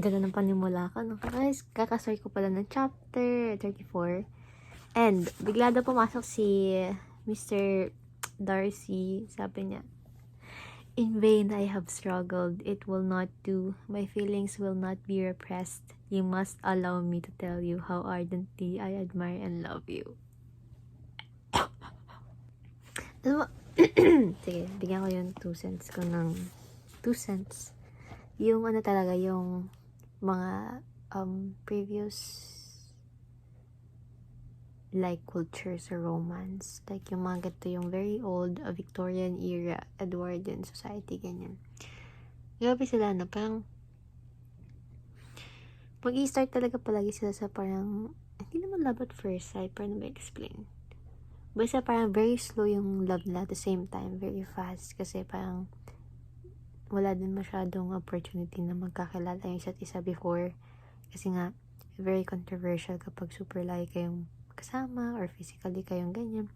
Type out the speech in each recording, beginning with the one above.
ganda ng panimula ko. No? Guys, kakastart ko pala ng chapter 34. And, bigla daw pumasok si Mr. Darcy. Sabi niya, "In vain I have struggled. It will not do. My feelings will not be repressed. You must allow me to tell you how ardently I admire and love you." Ano? Sige, bigyan ko yung 2 cents ko ng 2 cents. Yung ano talaga, yung mga previous like cultures or romance. Like yung mga ganito, yung very old Victorian era, Edwardian society, ganyan. Grabe sila, no? Parang mag-i-start talaga palagi sila sa parang, hindi naman love at first sight, paano ba explain? Basta parang very slow yung love nila at the same time, very fast. Kasi parang wala din masyadong opportunity na magkakilala yung isa't isa before. Kasi nga, very controversial kapag super lagi kayong kasama or physically kayong ganyan.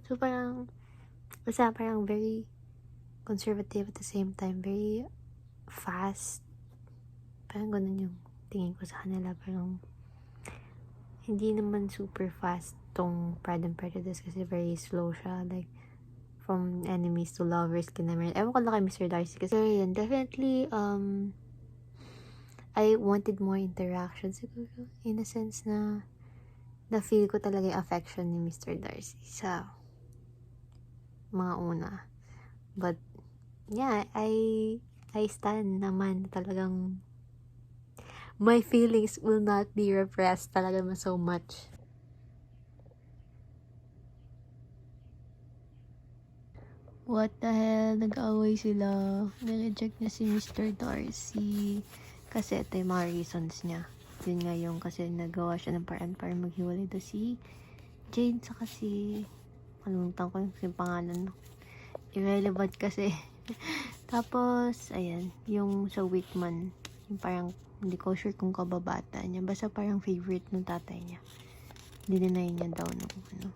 So, parang, basta parang very conservative at the same time, very fast. Parang ganun yung tingin ko sa kanila. Parang, hindi naman super fast tong Pride and Prejudice kasi very slow siya. Like, from enemies to lovers, kinameron. Ewan ko lang kay Mr. Darcy kasi yun, definitely, I wanted more interaction siguro. In a sense na na-feel ko talaga yung affection ni Mr. Darcy sa mga una. But, yeah, I stand naman talagang my feelings will not be repressed talaga naman so much. What the hell? Nag-away sila. Nireject niya si Mr. Darcy. Kasi ito yung mga reasons niya. Yun nga yung kasi nagawa siya ng paraan para maghiwalay daw si Jane saka si... Kalimutan ko yung pangalan. Irrelevant kasi. Tapos, ayan. Yung sa Whitman. Yung parang hindi ko sure kung kababata niya. Basta parang favorite ng tatay niya. Dinenay niya daw ng ano.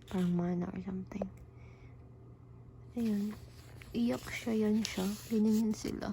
Parang mana or something. Ayun. Iyak siya, yan siya. Ganyan sila.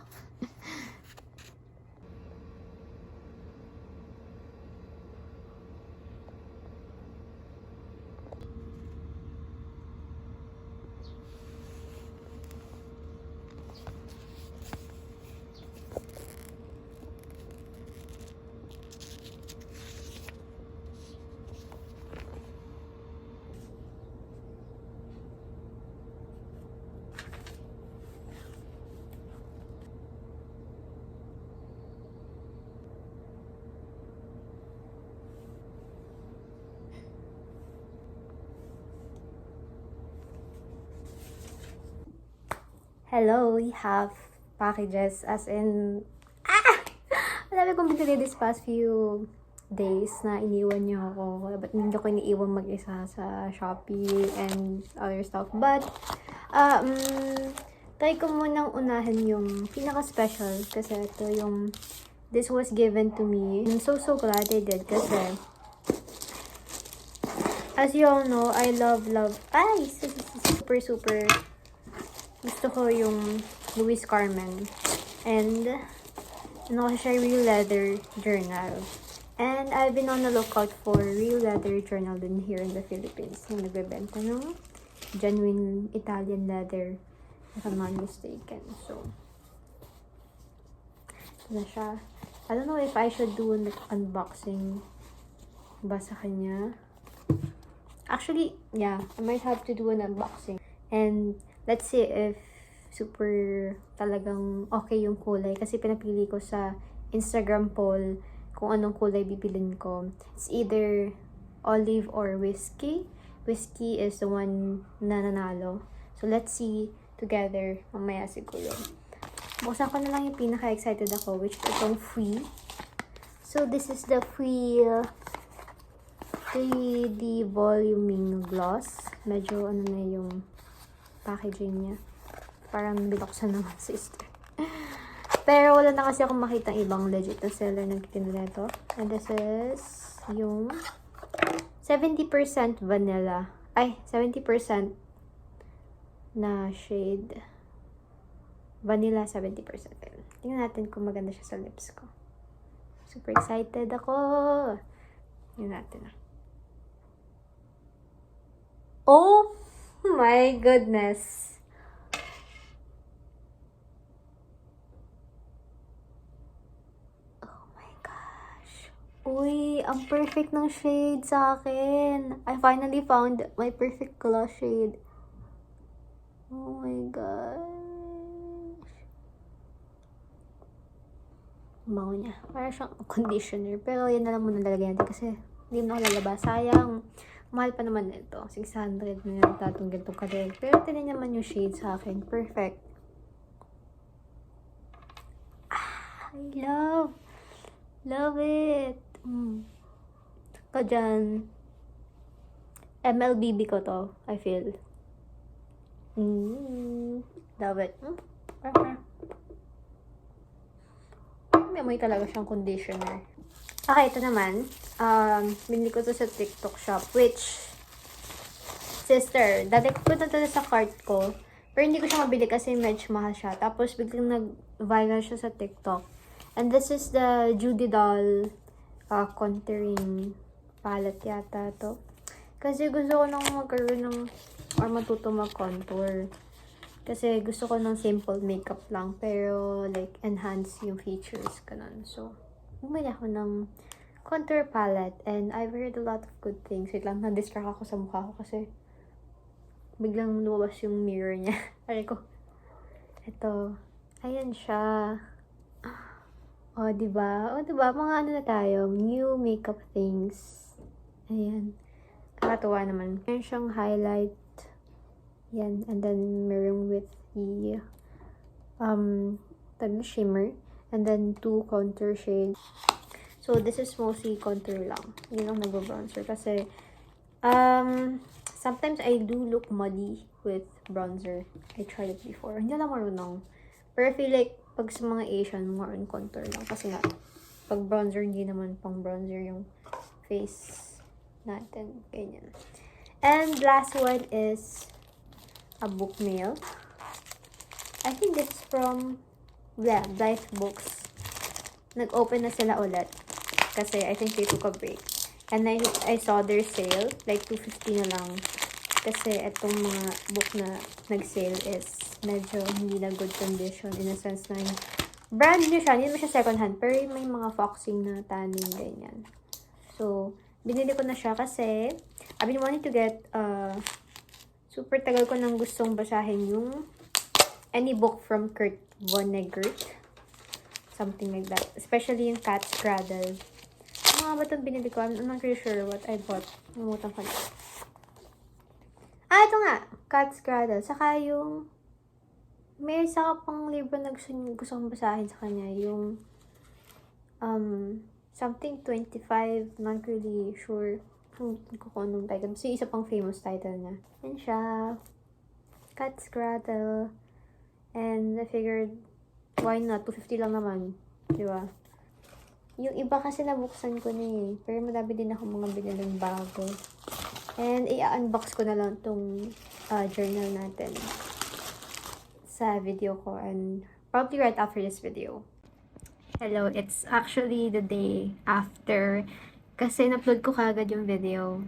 Hello, we have packages as in... Marami kong binili this past few days na iniwan niyo ako. But hindi ko iniiwan mag-isa sa Shopee and other stuff. But, try ko munang unahin yung pinaka-special. Kasi ito yung... This was given to me. I'm so glad I did kasi... As you all know, I love... Ay! Super... Gusto ko yung Louis Carmen. And, ano ko siya, real leather journal. And, I've been on the lookout for real leather journal din here in the Philippines. Yung nagbebenta ng genuine Italian leather, if I'm not mistaken. So, ito na siya. I don't know if I should do an unboxing ba sa kanya. Actually, yeah, I might have to do an unboxing. And, let's see if super talagang okay yung kulay. Kasi pinapili ko sa Instagram poll kung anong kulay bibilin ko. It's either olive or whiskey. Whiskey is the one na nanalo. So, let's see together mamaya siguro. Buksan ko na lang yung pinaka-excited ako, which is itong free. So, this is the free 3D voluming gloss. Medyo ano na yung packaging niya. Parang binuksan naman sister. Pero wala na kasi akong makita ibang legit na seller ng kitinleto. And this is yung 70% vanilla. Ay, 70% na shade. Vanilla 70%. Tingnan natin kung maganda siya sa lips ko. Super excited ako. Yun natin na. Oh my goodness. Oh my gosh. Uy, ang perfect ng shade sa akin. I finally found my perfect gloss shade. Oh my gosh. Bango niya. Parang siyang conditioner. Pero yan na lang muna lalagyan natin kasi hindi mo lalabas. Sayang. Mahal pa naman ito. 600 na yung tatong ganitong kadeg. Pero tinan naman yung shade sa akin. Perfect. I love it. Ka dyan. MLBB ko to. I feel. Love it. May amoy talaga siyang conditioner. Okay, ito naman. Binili ko to sa TikTok shop. Which, sister, dati ko na to sa cart ko. Pero hindi ko siya mabili kasi medyo mahal siya. Tapos biglang nag-viral siya sa TikTok. And this is the Judy Doll contouring palette yata to. Kasi gusto ko nang magkaroon ng or matuto mag-contour. Kasi gusto ko ng simple makeup lang. Pero like enhance yung features. Ganun. So, bumili ako ng contour palette and I've heard a lot of good things. Wait lang, na-distract ako sa mukha ko kasi biglang lumabas yung mirror niya. Aray ko. Ito. Ayan siya. Oh, diba? Oh, diba? Mga ano na tayo. New makeup things. Ayan. Kakatuwa naman. Ayan siyang highlight. Yan. And then, meron with the shimmer. And then, 2 contour shades. So, this is mostly contour lang. Yun ang nag-bronzer. Kasi, sometimes I do look muddy with bronzer. I tried it before. Hindi lang marunong. Pero I feel like, pag sa mga Asian, more on contour lang. Kasi nga, pag bronzer, hindi naman pang bronzer yung face natin. Ganyan. And last one is a book mail. I think it's from Blythe Books. Nag-open na sila ulit. Kasi I think they took a break. And I saw their sale. Like, $250 na lang. Kasi itong mga book na nag-sale is medyo hindi na good condition. In a sense na brand new siya. Hindi naman siya second hand. Pero may mga foxing na tanning, ganyan. So, binili ko na siya kasi I've been wanting to get super tagal ko nang gustong basahin yung any book from Kurt Vonnegut. Something like that. Especially yung Cat's Cradle. Ano nga ba itong binili ko? I'm not really sure what I bought. Namutang ko na. Ito nga! Cat's Cradle. Saka yung may isa ka pang libro na gusto kong basahin sa kanya. Yung something 25. Not really sure kung anong title. Kasi isa pang famous title niya. Yan siya. Cat's Cradle. And I figured, why not? $250 lang naman. Diba? Yung iba kasi nabuksan ko na eh. Pero madami din ako mga binilang bago. And i-unbox ko na lang tong journal natin sa video ko. And probably right after this video. Hello, it's actually the day after. Kasi na-upload ko kagad yung video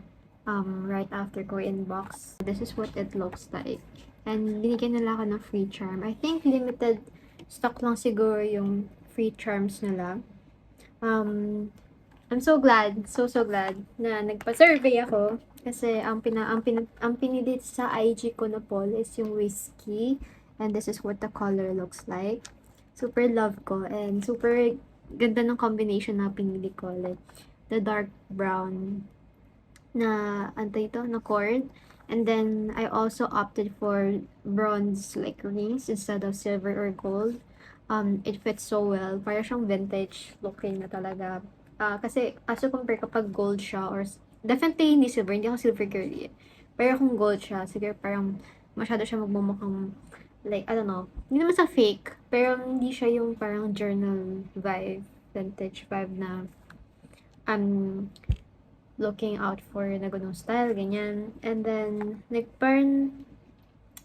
right after ko inbox. This is what it looks like. And binigyan nila ako ng free charm. I think limited stock lang siguro yung free charms nila. I'm so glad, so glad na nagpa-survey ako. Kasi ang pinili sa IG ko na poll is yung whiskey. And this is what the color looks like. Super love ko. And super ganda ng combination na pinili ko. Like, the dark brown na, na cord. And then, I also opted for bronze, like, rings instead of silver or gold. It fits so well. Para siyang vintage looking na talaga. Kasi, as compare kapag gold siya, or, definitely hindi silver, hindi ako silver girly. Pero kung gold siya, sige, parang, masyado siya magmumukhang, like, I don't know, hindi naman sa fake, pero hindi siya yung parang journal vibe, vintage vibe na, looking out for na ganung style, ganyan. And then,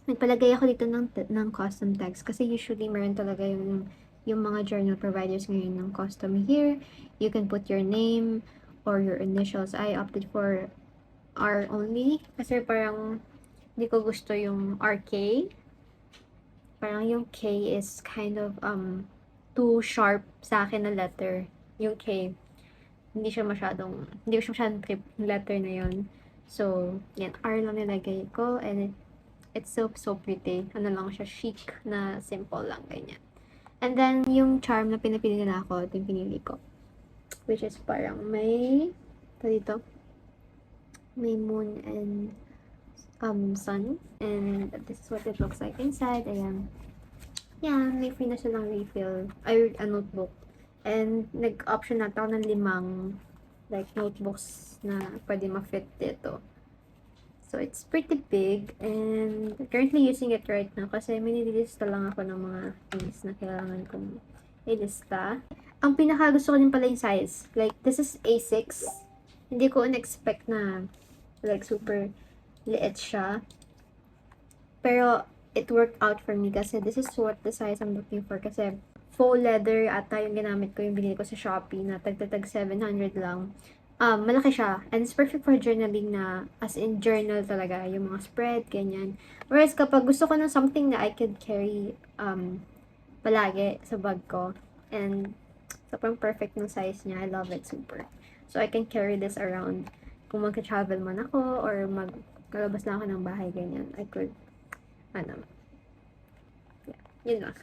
nagpalagay ako dito ng custom tags. Kasi usually, meron talaga yung yung mga journal providers ngayon ng custom here. You can put your name or your initials. I opted for R only kasi parang hindi ko gusto yung RK. Parang yung K is kind of too sharp sa akin na letter. Yung K, hindi ko siya masyadong trip yung letter na yun. So, yan, R lang nilagay ko and it's so pretty. Ano lang siya, chic na simple lang, ganyan. And then, yung charm na pinipili na ako, ito yung pinili ko. Which is parang may, dito, may moon and sun. And this is what it looks like inside. Ayan. Yan, may free na silang refill. Ay, a notebook. And nag-option na ako ng 5 like notebooks na pwede ma-fit dito. So, it's pretty big. And currently using it right now kasi may nililista lang ako ng mga things na kailangan kong ilista. Ang pinaka gusto ko din pala yung size. Like, this is A6. Hindi ko in-expect na like super liit siya. Pero, it worked out for me kasi this is what the size I'm looking for. Kasi, faux leather ata yung ginamit ko, yung binili ko sa Shopee na tagtatag 700 lang. Malaki siya. And it's perfect for journaling na, as in journal talaga, yung mga spread, ganyan. Whereas kapag gusto ko ng something na I could carry palagi sa bag ko. And, sobrang perfect ng size niya. I love it super. So, I can carry this around. Kung magka-travel man ako, or magkalabas lang ako ng bahay, ganyan. I could, yeah, yun lang.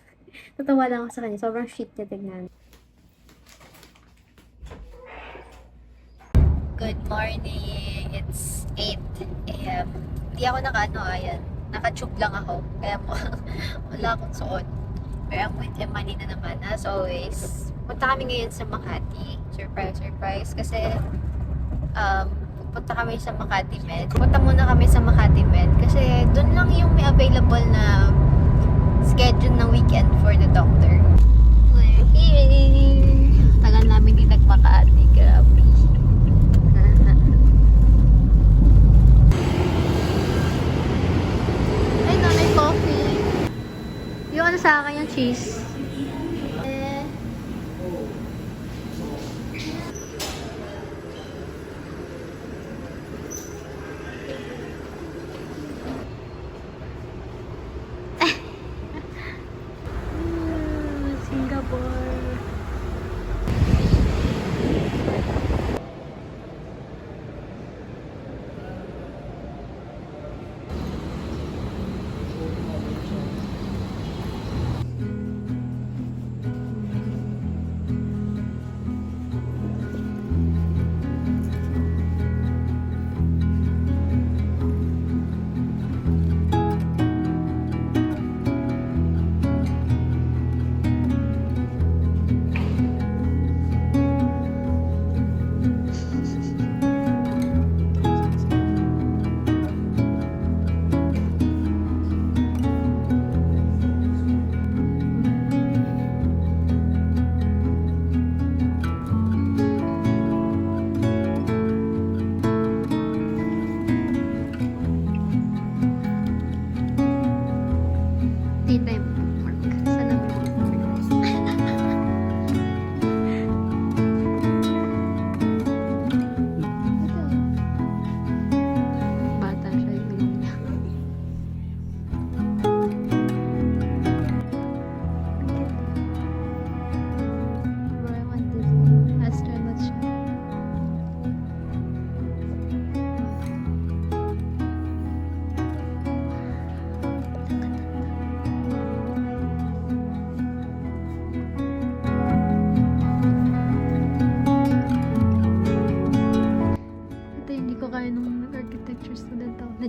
Tatawa lang ako sa kanya. Sobrang chic niya tignan. Good morning! It's 8 a.m. Hindi ako ayan. Naka-tube lang ako. Kaya wala akong suot. Pero I'm with Emily na naman. As always, punta kami ngayon sa Makati. Surprise. Kasi, punta kami sa Makati Med. Punta muna kami sa Makati Med. Kasi, dun lang yung may available na schedule ng weekend for the doctor. We're here! Tagal namin di nagmakati. Grabe. Ay, no, may coffee. Yung ano sa akin, yung cheese. Singapore.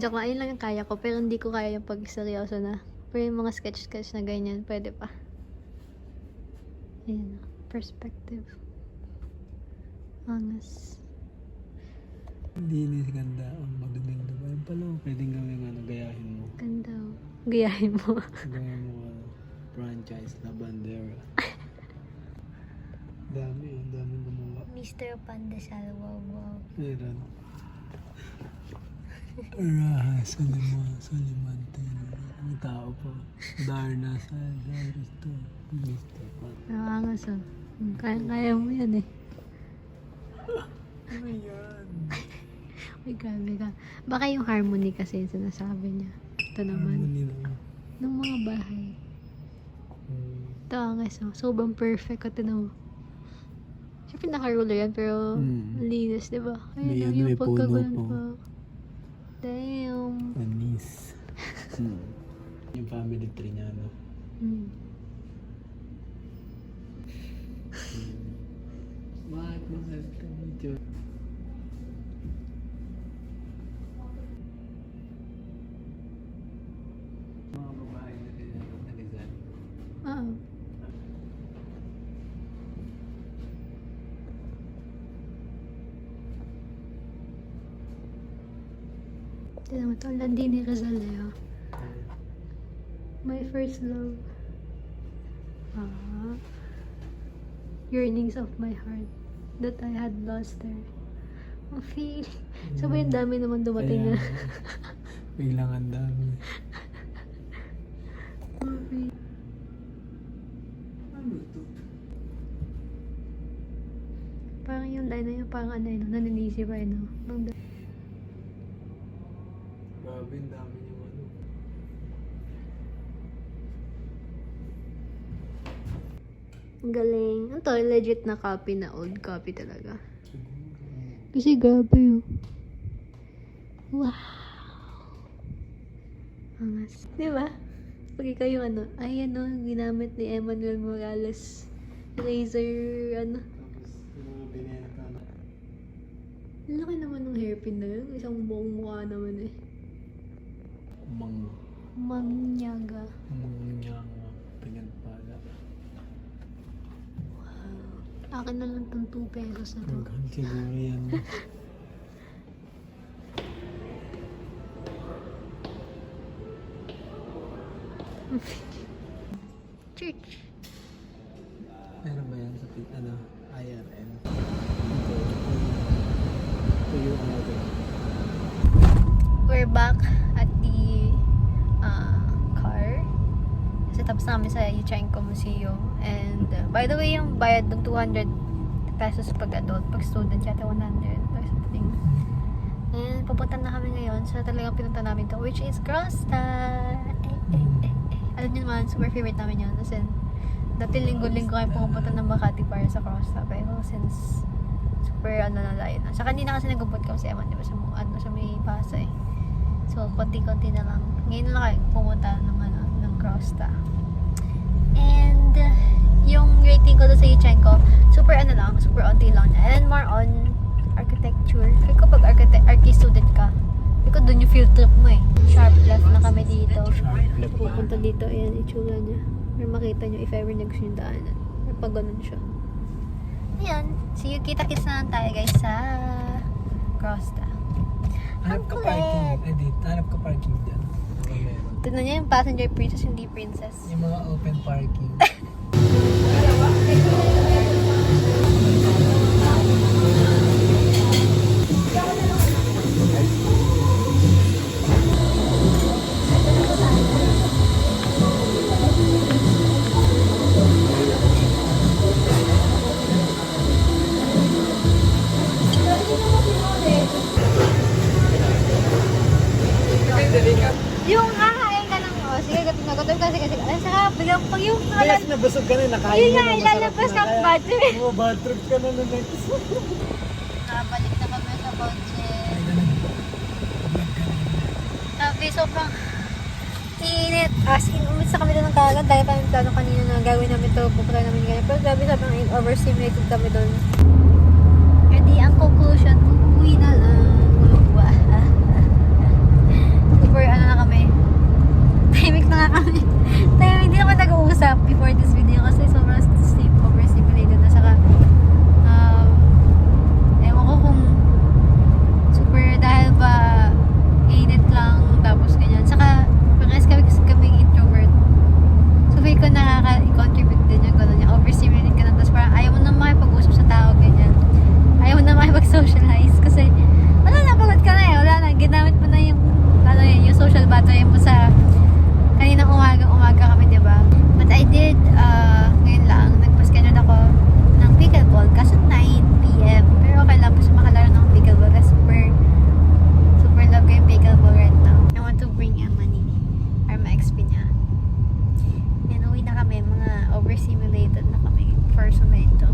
Joke lang, ayun lang yung kaya ko. Pero hindi ko kaya yung pag-seryoso na. Pero yung mga sketch-sketch na ganyan, pwede pa. Ayan, perspective. Angas. Linis, ganda. Ang maduming diba? Yung pala, pwedeng gawin gayahin mo. Ganda. Gayahin mo. Gawin mo franchise na bandera. Dami gumawa. Mr. Pandesal, wow. Meron. Raha, Salimante. May tao po. Darna sa gusto. Gusto pa. Nakangas ah. Kaya mo yan eh. Ano yan? Ay, grabe ka. Baka yung harmony kasi yung sinasabi niya. Ito naman. Harmony lang. Ng mga bahay. Hmm. Ito angas oh. Sobrang perfect. Ito na mo. Siyempre naka-ruler yan pero linis, diba? May Ayun, ano, yung may puno pagkagulan po. pa. Damn. Anis. Yung family tree niya, no? Hmm. Bakit mahal ka dito? Mga babae na rin ang Rizal. Oo. Tignan mo ito. Ang landi ni Rizal eh. Oh. My first love. Ah. Yearnings of my heart that I had lost her. Ang feeling. Sabay ang dami naman dumating na. Biglang ang dami. Ano to? Parang yung line na yun, parang ano yun, naninisi pa yun. Grabe, ang dami yung ano. Ang galing. Ano to, legit na copy na old copy talaga. Kasi grabe yun. Wow. Angas. Diba? Pag ikaw yung ano, ay ano, ginamit ni Emmanuel Morales. Razor, ano. Tapos, yung mga binenta na. Ang laki naman ng hairpin na yun. Isang buong mukha naman eh. Manyaga. Mga pinagpala. Wow. Akin na lang tong 2 pesos na to. Hanggang siguro yan. Church. Meron ba yan sa ano, IRM? Ito yung ano. We're back at the car. Kasi tapos namin sa Yuchenko Museum. And by the way, yung bayad ng 200 pesos pag adult, pag student yata 100 or something. And papunta na kami ngayon. So talagang pinunta namin to, which is Crosta. Alam niyo naman, super favorite namin yun. As in, dati linggo-linggo kayo pumunta ng Makati para sa Crosta. Pero since super ano na layo na. Sa kanina kasi nagubot kami si Eman, di ba? Sa may Pasay. So, konti-konti na lang. Ngayon na lang kayo pumunta ng Crosta. And, yung rating ko doon sa Yuchenko, super ano lang, super onti lang. And more on architecture. Kaya ko pag archi student ka, ko doon yung field trip mo eh. Sharp left na kami dito. Pupunta dito, ayan, itsura niya. Or makita nyo if ever na gusto nyo daanan. Or pag ganun siya. Ayan, see you, kita-kits na lang tayo guys sa Crosta. Hanap ka parking. Edit, hanap ka parking dyan. Tignan niya yung passenger princess, hindi princess. Yung mga open parking. Yung kakain ka ng, sige, gutom na gutom kasi, ay, saka, biglang pag yung, Kaya nabusog ka na, nakain yun mo nga, na, ilalabas masarap ng na. budget. Oo, bad trip ka na na next. Nakabalik na kami sa budget. Sabi, sobrang init. As in, ulit sa kami doon ng kagad. Dahil pa yung plano kanina na gawin namin to, pupunta namin ganyan. Pero grabe, sobrang overstimulated kami doon. Ready, ang conclusion, uwi na lang. Super, ano na kami. Tahimik na nga kami. Tahimik, hindi naman nag-uusap before this video kasi sobrang overstimulated na. Saka, ewan ko kung super dahil ba init lang tapos ganyan. Saka, parehas kami introvert. So, feel ko nakaka-contribute din yung gano'n. Overstimulated ka na. Tapos parang ayaw mo na makipag-usap sa tao ganyan. saya mo sa kaninang umaga kami, diba? But I did, ngayon lang, nagpa-schedule ako ng pickleball kaso 9 p.m. Pero okay lang, basta makalaro ng pickleball kasi super love ko yung pickleball right now. I want to bring Emily or ma-XP niya. Yan, uwi na kami, mga overstimulated na kami for Sumento.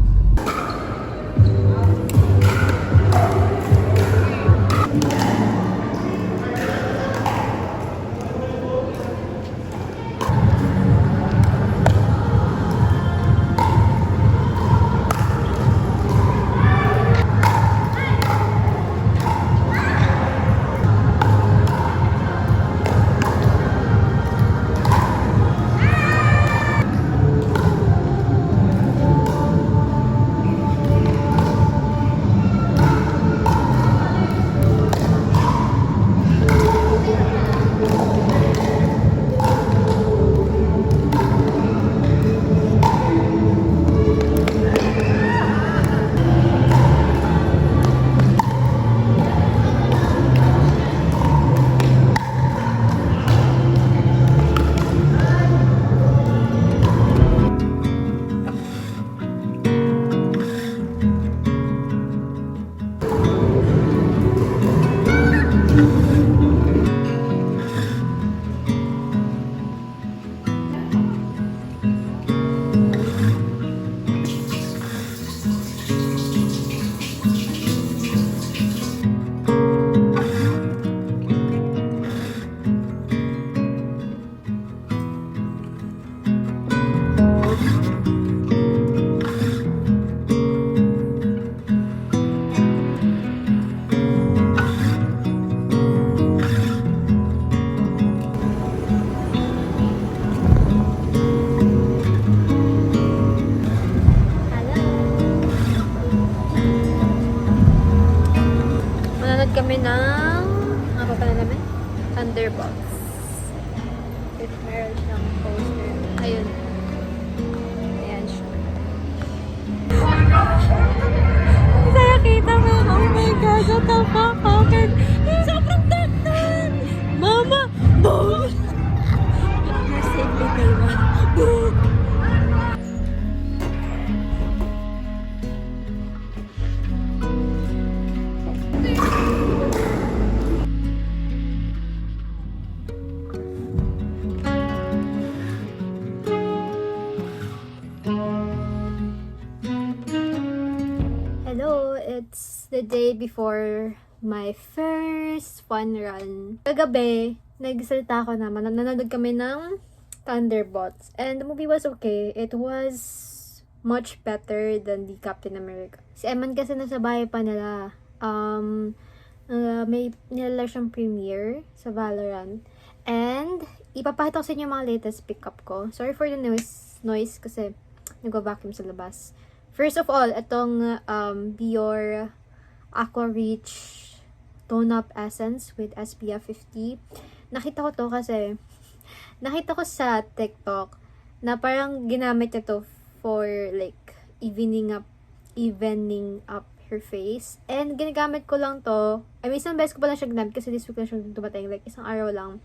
Manonood kami ng ano pa namin? Thunderbolts. If meron siyang poster. Ayun. Ayan siya. Saya kita mo. Oh my God. What the fuck? How can... Sobrang dandan! Mama! Boom! You're safe, little one. Boom! Hello, it's the day before my first fun run. Kagabi, nagsalita ako naman. Nanonood kami ng Thunderbolts. And the movie was okay. It was much better than the Captain America. Si Eman kasi nasa bahay pa nila. May nilala siyang premiere sa Valorant. And, ipapakita ko sa inyo yung mga latest pickup ko. Sorry for the noise kasi nag-vacuum sa labas. First of all, itong Biore Aqua Reach Tone Up Essence with SPF 50. Nakita ko to kasi nakita ko sa TikTok na parang ginamit niya to for like evening up her face. And ginagamit ko lang to. I mean, isang beses ko pa lang siya ginamit kasi this week lang siya dumating. Like, isang araw lang.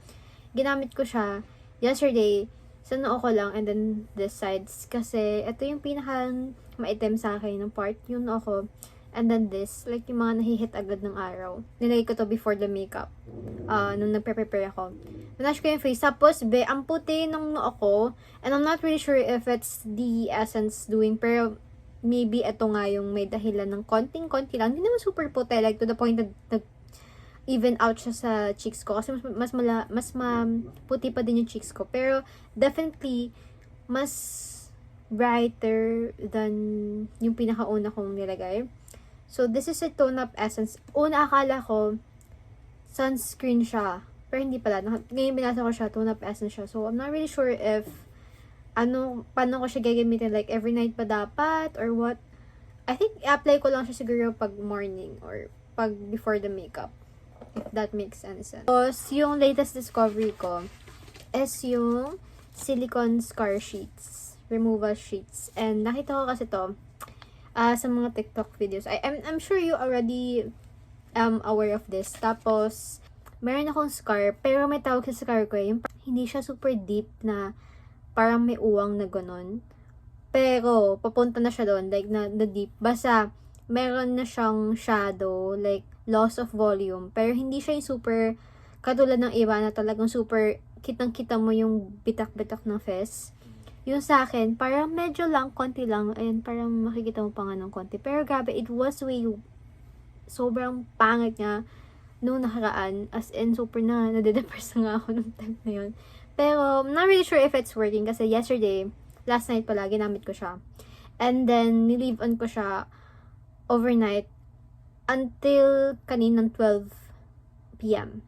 Ginamit ko siya yesterday sa noo ko lang and then the sides. Kasi ito yung pinakang maitim sa akin ng part, yung noo ko. And then this, like yung mga nahihit agad ng araw. Nilagay ko to before the makeup. Nung nagpe-prepare ako. Manash ko yung face. Tapos, ang puti ng noo ko. And I'm not really sure if it's the essence doing. Pero, maybe ito nga yung may dahilan ng konting-konti lang. Hindi naman super puti. Like, to the point na even out siya sa cheeks ko. Kasi mas puti pa din yung cheeks ko. Pero, definitely, mas brighter than yung pinakauna kong nilagay. So, this is a tone-up essence. Una, akala ko, sunscreen siya. Pero hindi pala. Ngayon, binasa ko siya, tone-up essence siya. So, I'm not really sure if, paano ko siya gagamitin. Like, every night pa dapat, or what. I think, i-apply ko lang siya siguro pag morning, or pag before the makeup. If that makes any sense. So, yung latest discovery ko, is yung silicone scar sheets. Removal sheets. And, nakita ko kasi to, sa mga TikTok videos. I'm sure you already aware of this. Tapos, meron akong scar, pero may tawag sa scar ko yung hindi siya super deep na parang may uwang na ganon. Pero, papunta na siya doon, like, na deep. Basta, meron na siyang shadow, like, loss of volume. Pero, hindi siya yung super, katulad ng iba na talagang super, kitang-kita mo yung bitak-bitak ng fez. Yung sa akin, parang medyo lang, konti lang. Ayun, parang makikita mo pa nga ng konti. Pero, grabe, it was way, sobrang pangit nga nung nakaraan. As in, super na, nade-depress nga ako nung time na yun. Pero, I'm not really sure if it's working kasi yesterday, last night pala, ginamit ko siya. And then, nilive on ko siya overnight until kaninang 12 p.m.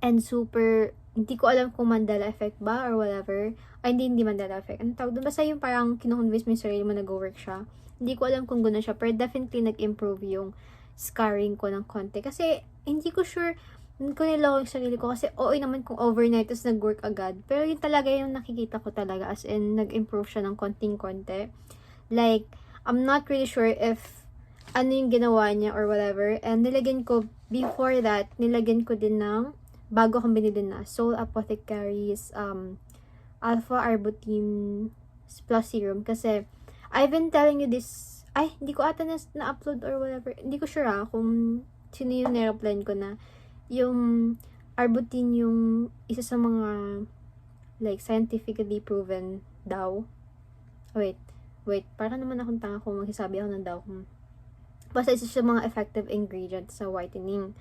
And super, hindi ko alam kung Mandela effect ba or whatever. Ay, hindi Mandela effect. Ano tawag doon? Basta yung parang kinukonvince mo yung sarili mo nag-work siya. Hindi ko alam kung gano'n siya. Pero definitely nag-improve yung scarring ko ng konti. Kasi, hindi ko sure, hindi ko niloko yung sarili ko kasi oo naman kung overnight tapos nag-work agad. Pero yun talaga yung nakikita ko talaga as in nag-improve siya ng konting-konti. Like, I'm not really sure if ano yung ginawa niya or whatever. And nilagyan ko, before that, nilagyan ko din ng bago akong binili na Soul Apothecaries Alpha Arbutin Plus Serum. Kasi, I've been telling you this, ay, hindi ko ata na-upload or whatever. Hindi ko sure kung sino yung nireplan ko na yung Arbutin yung isa sa mga like scientifically proven daw. Wait, para naman akong tanga kung magsasabi ako ng daw. Basta isa sa mga effective ingredients sa whitening.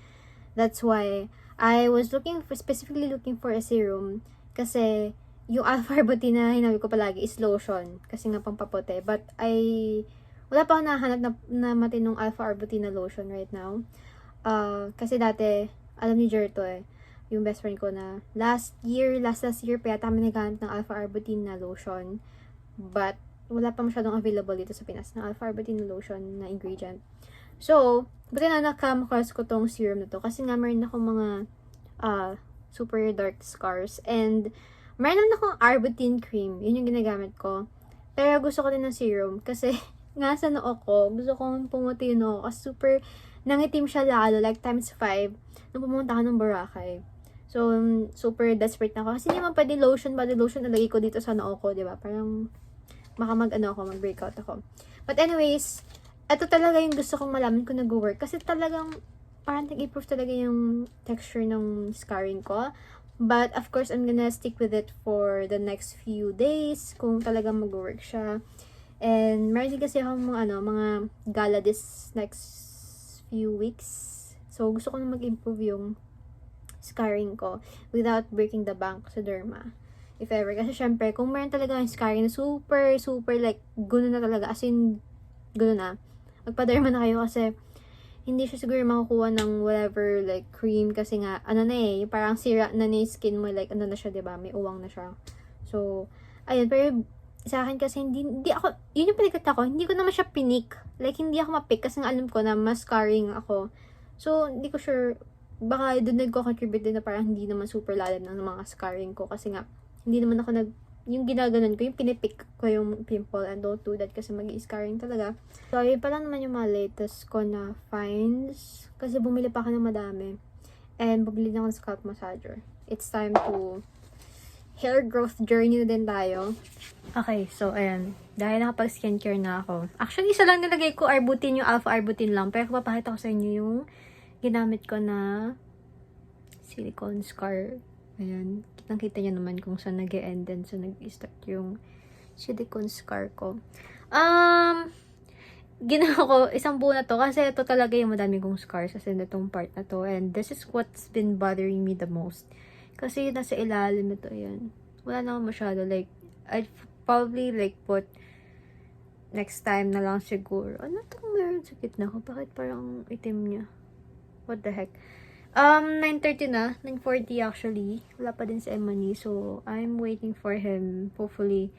That's why I was specifically looking for a serum kasi yung Alpha Arbutin na hinabi ko palagi is lotion kasi nga pampapote. But wala pa ako nahanap na matinong Alpha Arbutin na lotion right now. Kasi dati alam ni Jer to yung best friend ko na last year pa yata kami naghanap ng Alpha Arbutin na lotion. But, wala pa masyadong available dito sa Pinas na Alpha Arbutin na lotion na ingredient. So, buti na nakam-cross ko tong serum na to kasi nga meron akong mga super dark scars. And, meron naman akong Arbutin cream. Yun yung ginagamit ko. Pero gusto ko din ng serum kasi nga sa noo ko, gusto kong pumuti yung noo kasi super nangitim siya lalo, like times 5 nung pumunta ako ng Boracay. So, super desperate na ako. Kasi hindi man pwede body lotion na lagay ko dito sa noo ko, diba? Parang, baka mag-breakout ako. But anyways, ito talaga yung gusto kong malaman kung nag-work. Kasi talagang, parang nag-improve talaga yung texture ng scarring ko. But, of course, I'm gonna stick with it for the next few days kung talagang mag-work siya. And, meron din kasi akong mga gala this next few weeks. So, gusto ko na mag-improve yung scarring ko without breaking the bank sa derma. If ever. Kasi syempre, kung meron talaga yung scarring na super, like, gano'n na talaga. As in, gano'n na. Magpa-derma na kayo kasi hindi siya siguro makukuha ng whatever, like, cream. Kasi nga, parang sira na yung skin mo. Like, na siya, diba? May uwang na siya. So, ayun. Pero, sa akin kasi, hindi ako, yun yung pinagkata ko, hindi ko naman siya pinik. Like, hindi ako mapik kasi nga alam ko na mas scarring ako. So, hindi ko sure, baka doon nagko-contribute din na parang hindi naman super lalim ng mga scarring ko kasi nga, hindi naman ako yung ginaganon ko, yung pinipik ko yung pimple and don't do that kasi mag-i-scarring talaga. So, ayun pa lang naman yung mga latest ko na finds kasi bumili pa ako ng madami and bumili na ako ng scalp massager. It's time to hair growth journey na din tayo. Okay, so ayan. Dahil nakapag-skincare na ako. Actually, isa lang nilagay ko Arbutin, yung Alpha Arbutin lang. Pero papakita ko sa inyo yung ginamit ko na silicone scar. Ayan. Kitang-kita nyo naman kung saan nag-e-end and saan nag-start yung silicone scar ko. Ginawa ko isang buo na to kasi ito talaga yung madami kong scars kasi itong part na to. And this is what's been bothering me the most. Kasi nasa ilalim na to, yan. Wala na akong masyado. Like, I'd probably like put next time na lang siguro. Ano itong meron sa gitna ko? Bakit parang itim niya? What the heck? 9:30 na. 9:40 actually. Wala pa din si Emily. So, I'm waiting for him. Hopefully.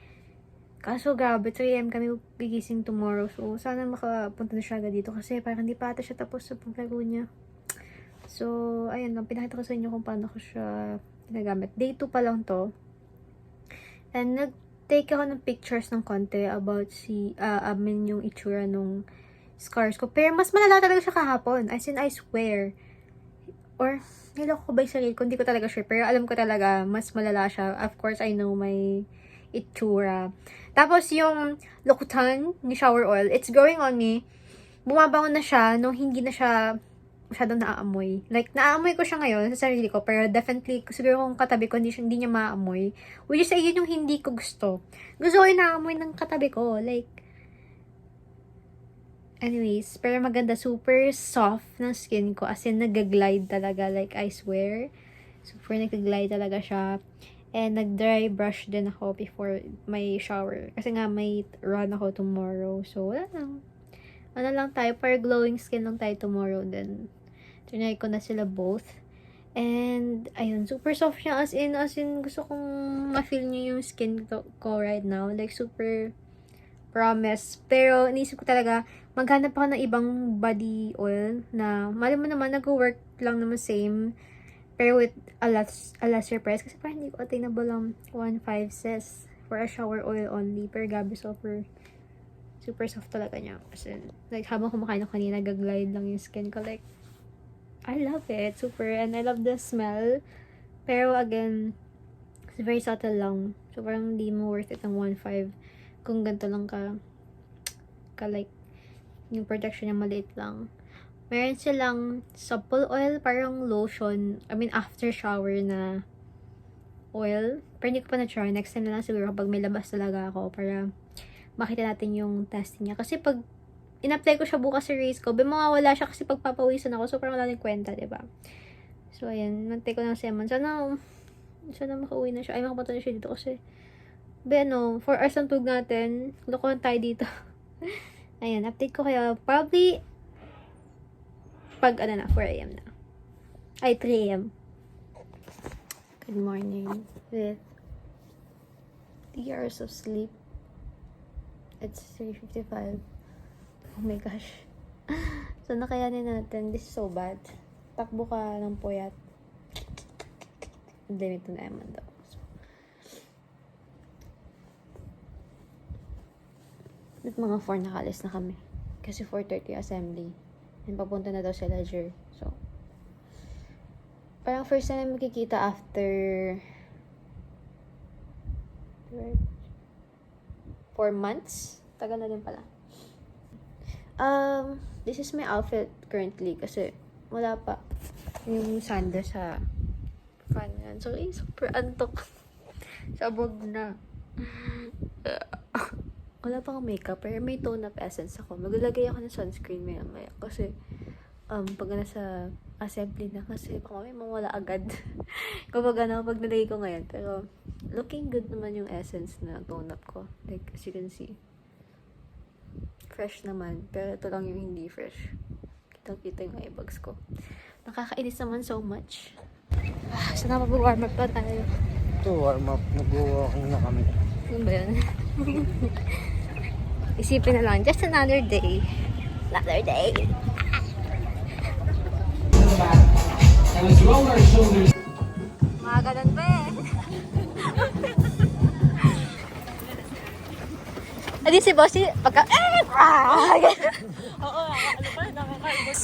Kaso grabe, 3 AM kami gigising tomorrow. So, sana makapunta na siya agad dito. Kasi parang hindi pa ata siya tapos sa paglaro niya. So, ayun lang. Pinakita ko sa inyo kung paano ko siya ginagamit. Day 2 pa lang to. And nag-take ako ng pictures ng konti about yung itsura nung scars ko. Pero mas malala talaga siya kahapon. As in, I swear. or niloko ko ba yung sarili ko? Hindi ko talaga sure. Pero alam ko talaga, mas malala siya. Of course, I know my itsura. Tapos yung Lokutan ni shower oil, it's growing on me. Bumabangon na siya nung hindi na siya masyadong naaamoy. Like, naaamoy ko siya ngayon sa sarili ko, pero definitely, siguro kung katabi ko, hindi niya maamoy. Which is, ayun yung hindi ko gusto. Gusto ko yung naamoy ng katabi ko. Like, anyways, pero maganda. Super soft ng skin ko. As in, nag-glide talaga. Like, I swear. Super nag-glide talaga siya. And nag-dry brush din ako before my shower. Kasi nga, may run ako tomorrow. So, wala lang. Ano lang tayo, para glowing skin lang tayo tomorrow din. Trinay ko na sila both. And, ayun, super soft siya. As in, gusto kong ma-feel niyo yung skin ko right now. Like, super promise. Pero, inisip ko talaga, maghanap ako ng ibang body oil na, malam mo naman, nag-work lang naman same. Pero with a lesser price. Kasi parang hindi ko attainable ang 1.5 says for a shower oil only. Pero gabi, super soft talaga niya. Kasi, like, habang kumakain ako kanina, gag-glide lang yung skin ko. Like, I love it. Super. And I love the smell. Pero, again, it's very subtle lang. So, parang hindi mo worth it ang 1.5 kung ganito lang like, yung protection niya maliit lang. Meron silang supple oil, parang lotion. I mean, after shower na oil. Pero hindi ko pa na-try. Next time na lang siguro kapag may labas talaga ako para makita natin yung testing niya. Kasi pag in-apply ko siya bukas sa race ko, mawawala siya kasi pagpapawisan ako. So, parang wala nang kwenta, diba? So, ayan. Nag-take ko ng semen. Sana makauwi na siya. Ay, makapunta na siya dito kasi 4 hours ang tug natin. Lokohan tayo dito. Ayan, update ko kayo. Probably pag 4 a.m. na. Ay, 3 a.m. Good morning. With 3 hours of sleep. It's 3:55. Oh my gosh. So, nakayanin natin. This is so bad. Takbo ka ng puyat. Blame it to naman daw. So, at mga 4 nakalis na kami. Kasi 4:30 assembly. And papunta na daw sa ledger. So, parang first time magkikita after 4 months. Tagal na din pala. This is my outfit currently kasi wala pa yung sando sa fan yan. So, super antok. Sabog na. Wala pa akong makeup pero may tone-up essence ako. Maglalagay ako ng sunscreen maya-maya kasi pag nasa assembly na kasi baka may mawala agad. Kapag pag nalagay ko ngayon. Pero looking good naman yung essence na tone-up ko. Like, as you can see. Fresh naman. Pero ito lang yung hindi fresh. Kitang-kita yung eyebags ko. Nakakainis naman so much. Sana mag-warm up pa tayo. Ito, warm up. Nag-walking na kami. Ano ba yun? Isipin na lang, just another day. Another day. Mga ganun ba eh. Adi si Bossy, pagka... Oo, ano pa, nakakaibot.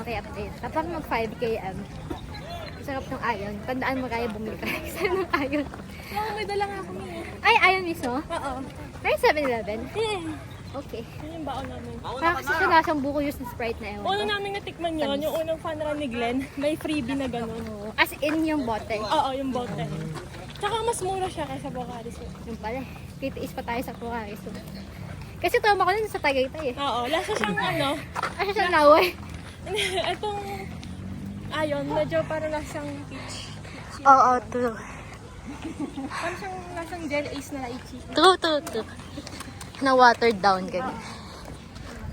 Okay, update. Kapag mag 5 km, sarap ng ayon. Tandaan mo kaya bumili ka isa ng ayon. Oo, may dala nga kami eh. Ay, ayon mismo? Oo. Ay, 7-Eleven? Okay. Yun yung baon namin. Parang kasi siya lasang buko yung Sprite na ewan. Una namin natikman yun, yung unang fan run ni Glenn, may freebie na gano'n. As in yung bote. Oo, yung bote. Tsaka mas mura siya kaysa Bocari Sweat. Yung pala. Titiis pa tayo sa Bocari Sweat. Kasi tama ko na sa Tagaytay eh. Oo, lasa siyang ano. Asa siya laway. Itong ayon, medyo parang lasang peach. Oo, true. Parang siyang lasang gel ace na lychee. True. Na watered down ganyan.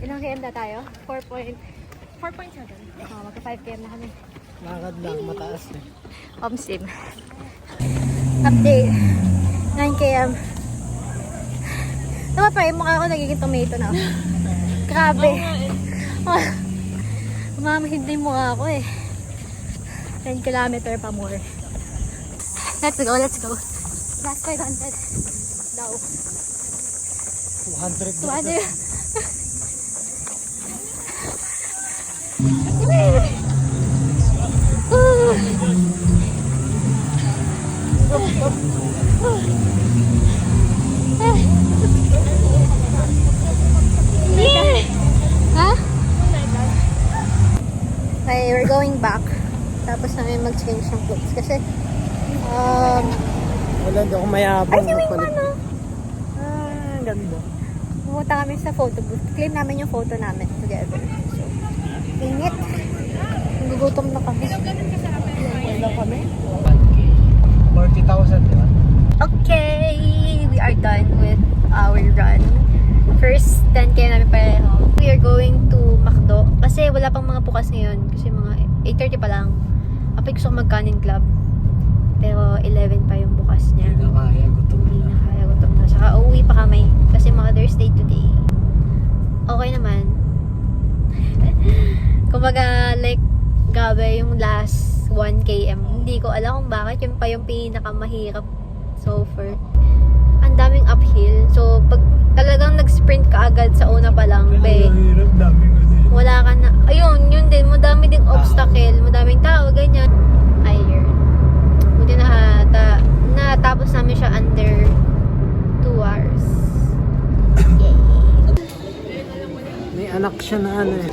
Ilang km na tayo? 4.7. Magka 5 km na kami. Lakad lang, mataas eh. Sim. Update. 9 km. Tama pa, yung mukha ko nagiging tomato na. Grabe. Mamahid na yung mukha ko eh. 10 km pa more. Let's go. Last 500 daw. 200 200. we're going back. Tapos namin mag-change ng clothes. Kasi, Wala, di ako mayabang. ay, si Wing Palit- ano? Ang ganda. Pumunta kami sa photo booth. Claim namin yung photo namin together. So, init. Nagugutom na kami. Hello kami. 40,000, di ba? Okay, we are done with our run. First 10k namin pareho. We are going to McDo. Kasi wala pang mga bukas ngayon. Kasi mga 8:30 pa lang. Apay gusto ko mag-Canin Club. Pero 11 pa yung bukas niya. Hindi na kaya, gutom Hindi na. na kaya, gutom na. Saka uuwi pa kami. Kasi Mother's Day today. Okay naman. Kumbaga, like, gabi yung last 1 km. Hindi ko alam kung bakit yun pa yung pinakamahirap so far. Ang daming uphill. So, pag talagang nag-sprint ka agad sa una pa lang, be, Ang hirap, daming ano eh. wala ka na. Ayun, yun din. Madami ding obstacle. Madaming tao, ganyan. Ayun. Buti natapos namin siya under 2 hours. Yay! May anak siya na ano eh.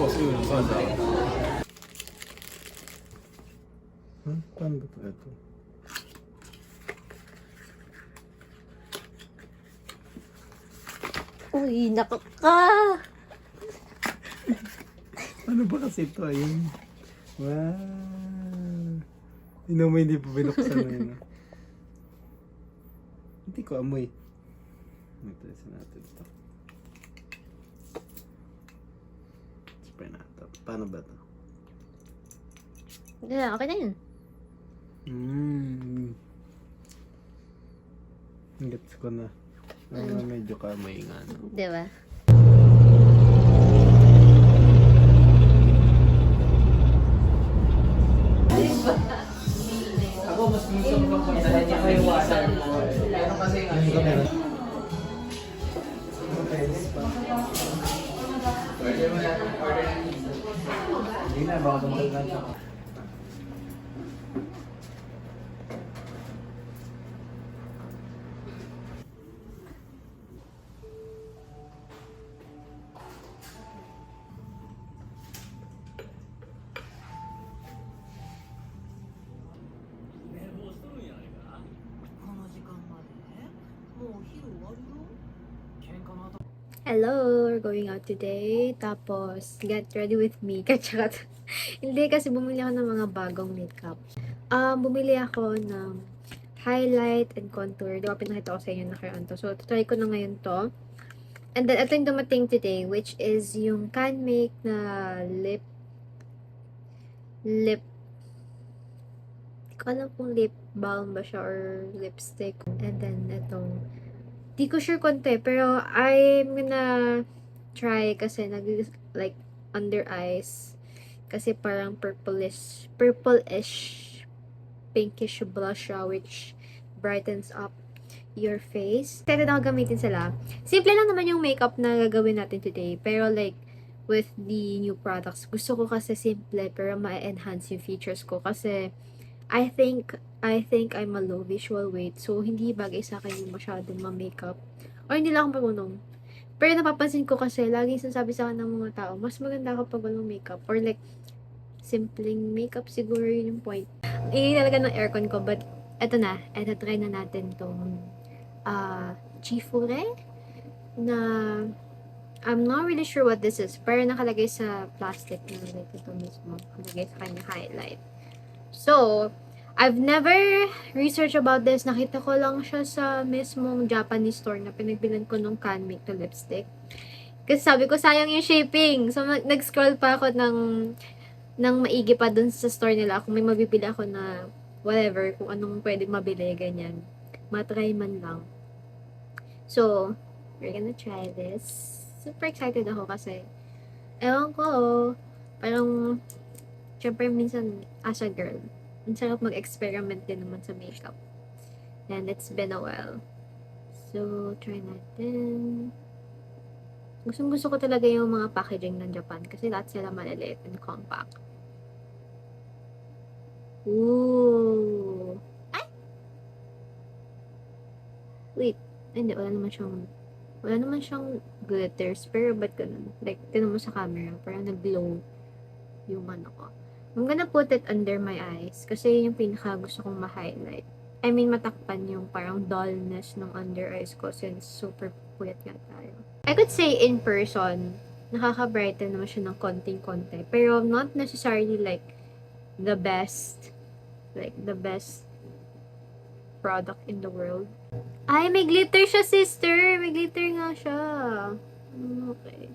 Paano ba ito? Uy, naku ka! Ano ba kasi ito? Ayun. Wow. Ino mo hindi pa binuksan na yun. Hindi ko amoy. Magtasin natin ito. Spray natin. Paano ba ito? Yeah, okay na yun. Gets ko na. Medyo kamay nga. No? Diba? Ako mas gusto ko kung saan niya kayo water. Pero kasi nga hindi na, baka tumagal na. Hello, we're going out today. Tapos, get ready with me. Katsaka, hindi kasi bumili ako ng mga bagong makeup. Bumili ako ng highlight and contour. Di ba pinakita ko sa inyo nakaraan to. So, try ko na ngayon to. And then, ito yung dumating today, which is yung Canmake na lip, hindi ko alam kung lip balm ba siya or lipstick. And then, itong, di ko sure kung to eh, pero I'm gonna try kasi like under eyes kasi parang purplish pinkish blush siya which brightens up your face. Excited ako gamitin sila. Simple lang naman yung makeup na gagawin natin today, pero like with the new products, gusto ko kasi simple pero ma-enhance yung features ko kasi I think I'm a low visual weight. So, hindi bagay sa akin yung masyadong ma-makeup. Or hindi lang ako marunong. Pero napapansin ko kasi, laging sinasabi sa akin ng mga tao, mas maganda kapag walang makeup. Or like, simpleng makeup siguro yun yung point. Iyon talaga ng aircon ko. But, eto na. Eto, try na natin tong Chifure na I'm not really sure what this is. Pero nakalagay sa plastic na like ito mismo. Nakalagay sa kanya highlight. So, I've never researched about this. Nakita ko lang siya sa mismong Japanese store na pinagbilan ko nung Canmake to lipstick. Kasi sabi ko, sayang yung shipping. So, nag-scroll pa ako ng maigi pa dun sa store nila. Kung may mabibili ako na whatever, kung anong pwede mabili, ganyan. Matry man lang. So, we're gonna try this. Super excited ako kasi, ewan ko, parang, syempre minsan, as a girl, ang sarap mag-experiment din naman sa makeup. And it's been a while. So, try natin. Gusto ko talaga yung mga packaging ng Japan kasi lahat sila maliliit and compact. Ooh! Ay! Wait. Ay, hindi. Wala naman siyang glitters. Pero ba't ganun? Like, tinan mo sa camera. Parang nag-glow yung ano ko. I'm gonna put it under my eyes kasi yun yung pinaka gusto kong ma-highlight. I mean, matakpan yung parang dullness ng under eyes ko since super puyat nga tayo. I could say in person, nakaka-brighten naman siya ng konting-konti. Pero not necessarily like the best product in the world. Ay, may glitter siya, sister! May glitter nga siya. Okay.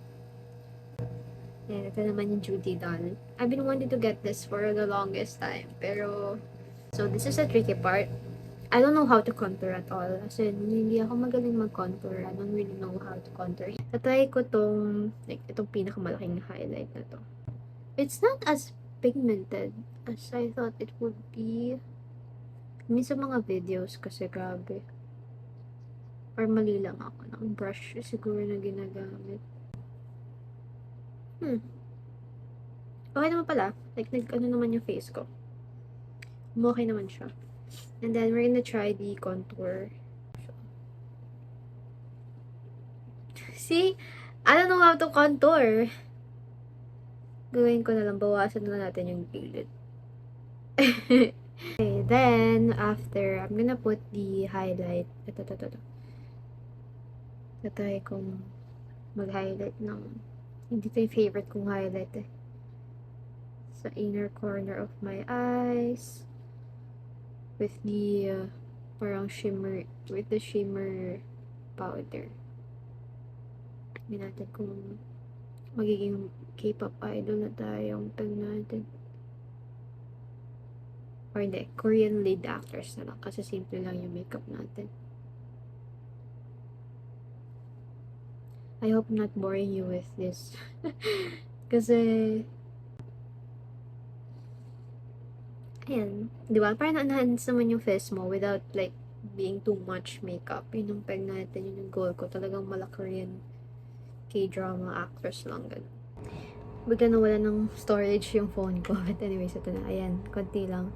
Ayan, ito naman yung Judy doll. I've been wanting to get this for the longest time. Pero, so this is the tricky part. I don't know how to contour at all. Kasi hindi ako magaling mag-contour. I don't really know how to contour. Tatry ko itong pinakamalaking highlight na to. It's not as pigmented as I thought it would be. I mean, sa mga videos kasi grabe. Or mali lang ako ng brush siguro na ginagamit. Okay naman pala. Like, ano naman yung face ko. Okay naman siya. And then, we're gonna try the contour. See? I don't know how to contour. Gawin ko na lang. Bawasan na natin yung gilid. Okay, then, after, I'm gonna put the highlight. Ito. Tatry kong mag-highlight ng hindi ito yung favorite kong highlight eh. Sa inner corner of my eyes. With the parang shimmer, with the shimmer powder. Tingnan natin kung magiging K-pop idol na tayong tag natin. Or hindi, Korean lead actors na lang kasi simple lang yung makeup natin. I hope I'm not boring you with this. Kasi, ayan, di ba? Parang na-enhance naman yung face mo without like being too much makeup. Yun yung peg natin, yun yung goal ko. Talagang Korean K-drama actress lang ganun. Bigla na wala ng storage yung phone ko. But anyways, ito na. Ayan, konti lang.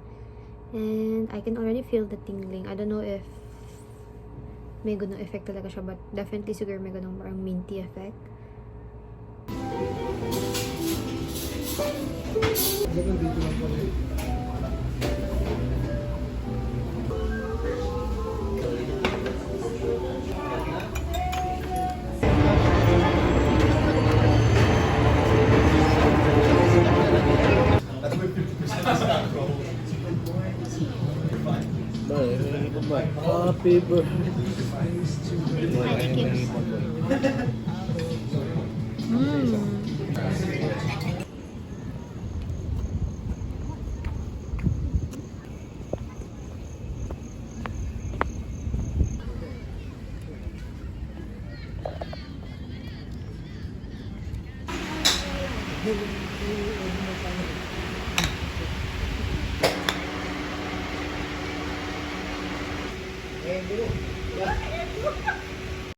And I can already feel the tingling. I don't know if may ganung effect talaga siya, but definitely siguro may ganung parang minty effect. Happy birthday. Ay, thank you.